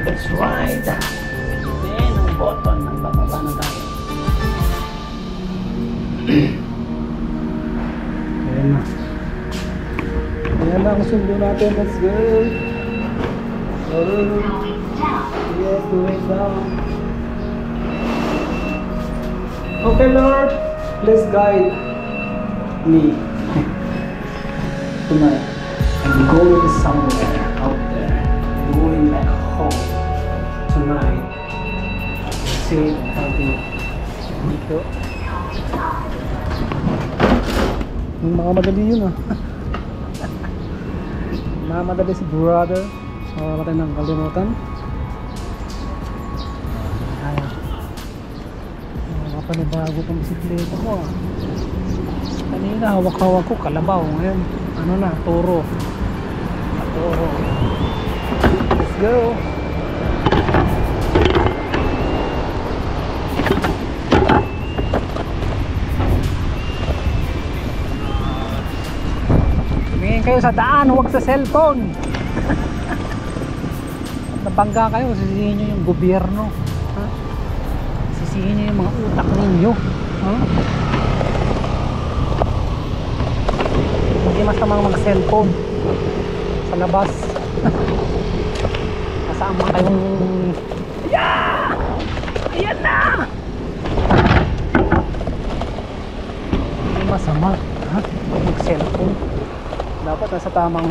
That's right. Then, ang button. Nagbababa na tayo. Ayan na. Ayan na ang sundo natin. Let's go. Oh. Yes, going down. Okay, Lord. Please guide me tonight. I'm going somewhere out there. I'm going back home tonight. Safe and healthy. Dito. Mga madali yun ah. Mamadali si brother. Wala tayo ng kalimutan. Panibago pang bisikleta ko ah. Kanina hawak-hawak ko kalabaw, ngayon ano na, toro. Toro. Let's go. Tumingin kayo sa daan, huwag sa cellphone. Nabangga kayo, sisihin nyo yung gobyerno. Sisihin nyo yung mga utak ninyo. Hindi masamang mag-cellphone sa labas. Kasama kayong ayan na! Hindi masama mag-cellphone. Dapat nasa tamang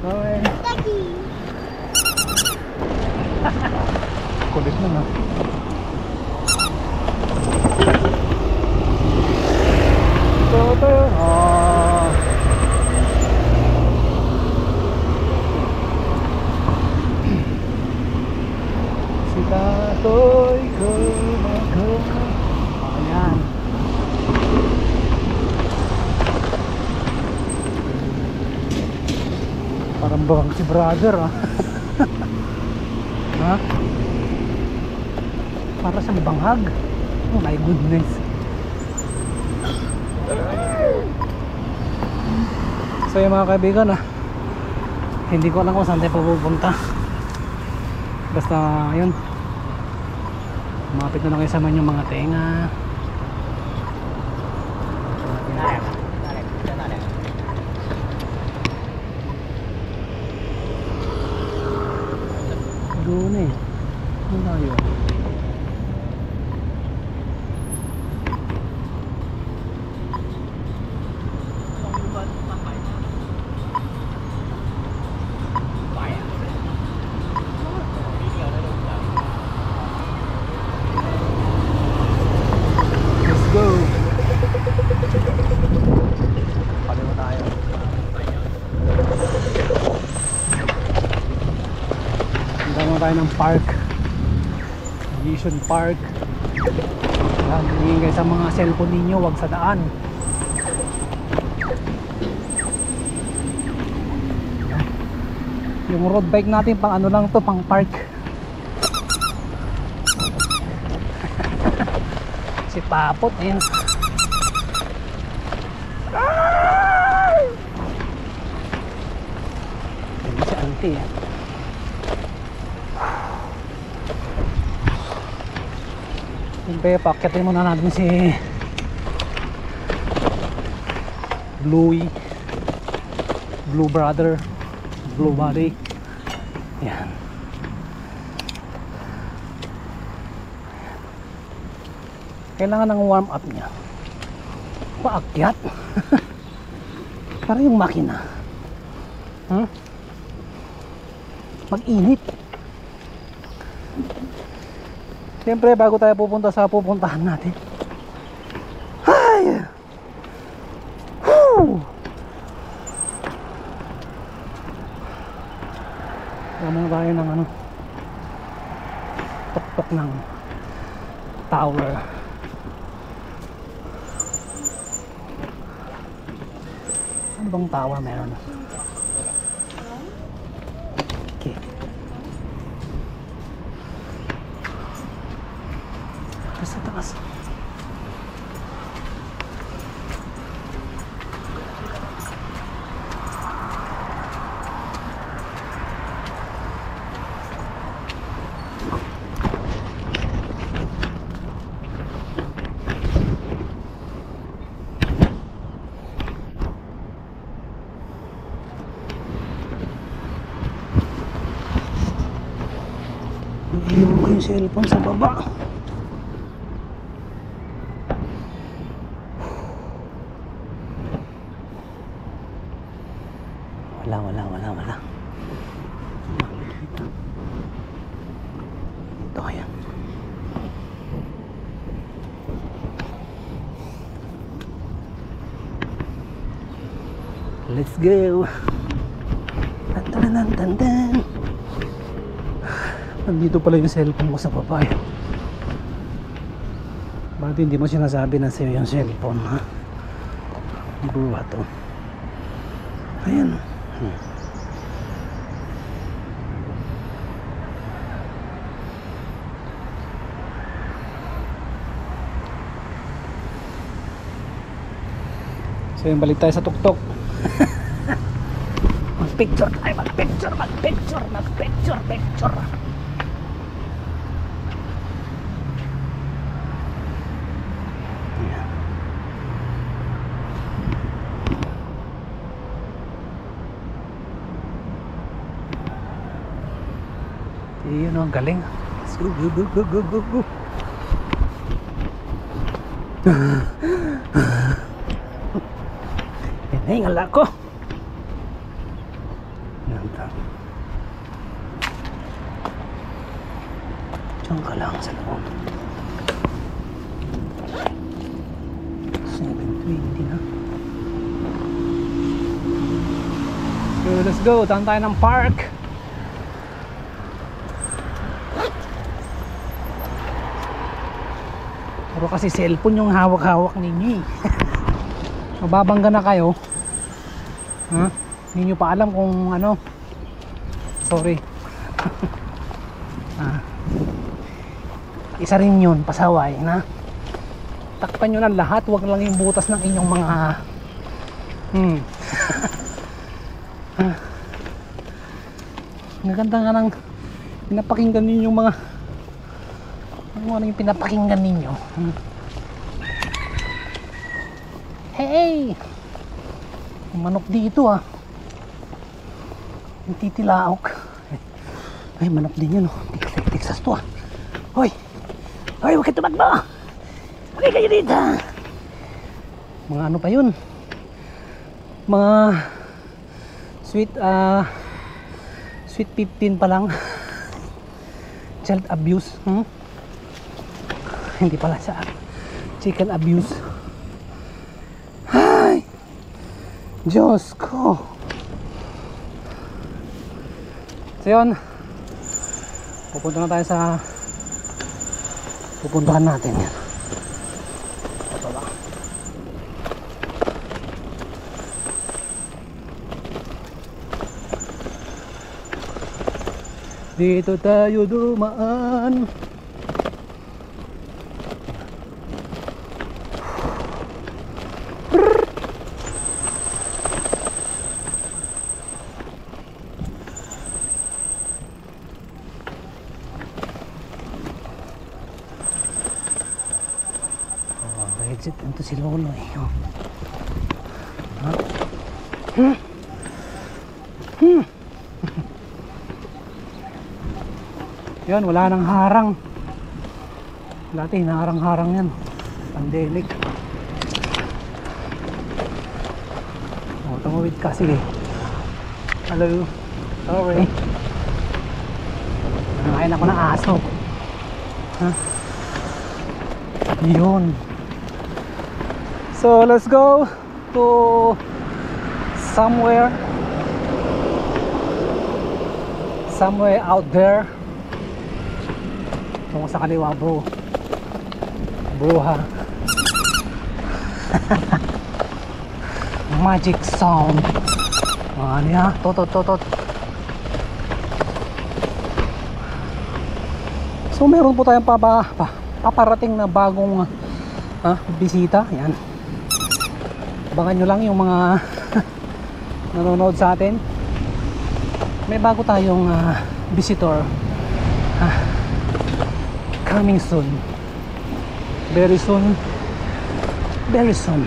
okay. Kulit na na. Ito. Si Tatoy ko magkama. Ayan. Parang barang si brother ah. Ha? Para sa banghag. Oh my goodness. So yung mga kaibigan hindi ko alam kung saan tayo pupunta. Basta yun, lumapit na lang kayo sa yung mga tenga. Doon eh. Ano tayo? Tayo ng park, Vision Park. Tingin kayo sa mga cellphone ninyo, wag sa daan. Yung road bike natin pang ano lang to, pang park. Si Papot eh. Si Auntie eh. Siyempre, paakyatin muna natin si Bluey, Blue Brother, Blue Body. Yan. Kailangan ng warm up niya. Paakyat. Para yung makina mag-init. Siyempre bago tayo pupunta sa pupuntahan natin, ay, muna tayo ng ano, tuktok ng tower. Ano bang tower meron? Okay. Sa taas. Iiwan ko yung cellphone sa baba. Wala. Ito kaya. Let's go. Tan. Nandito pala yung cellphone ko sa baba eh. Bakit hindi mo sinasabi na sa'yo yung cellphone, ha? Buwa to. Ayan. So yung balik tayo sa tuktok. Magpicture tayo, magpicture. Yun o, ang galing. Let's go. Yan na yung ala ko. Diyan ka lang sa loob. 7:20 na. So let's go. Tahan tayo ng park. Pero kasi cellphone yung hawak-hawak ninyo eh. Mababangga na kayo. Ha? Hindi nyo pa alam kung ano. Sorry. Isa rin yun, pasaway na. Takpan nyo na lahat. Huwag lang yung butas ng inyong mga Maganda nga ng pinapakinggan ninyo mga ano yung pinapakinggan ninyo. Hey! Yung manok dito ah. Yung titilaok. Ay, manok din yun oh. Texas to ah. Hoy! Hoy, huwag kayo tumakbo! Huwag kayo dito! Mga ano pa yun? Mga sweet 15 pa lang. Child abuse. Hindi pala sa chicken abuse. Ay! Diyos ko! So yun, pupunta na tayo sa pupuntahan natin yan. Ito ba? Dito tayo dumaan. Exit ito si Lolo eh. Yan, wala nang harang. Dati naharang-harang yan. Pandemic. Tumawid ka, sige. Hello. Sorry. Nakain ako ng aso. Yun. So let's go to somewhere out there. Tungo sa kaliwa bro. Bruha. Magic sound. Ano yan? Tot. So meron po tayong paparating na bagong bisita. Yan. Abangan nyo lang yung mga nanonood sa atin. May bago tayong visitor coming soon. Very soon. Very soon.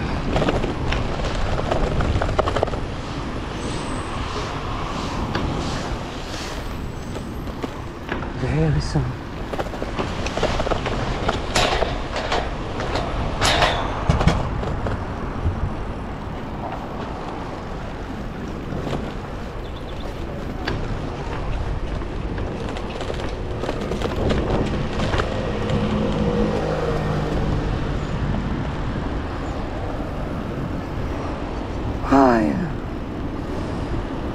Very soon. Ay.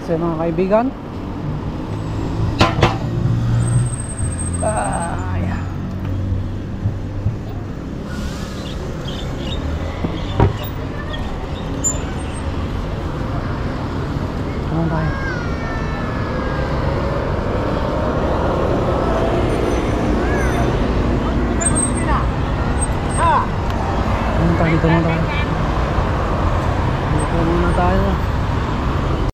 So mga kaibigan,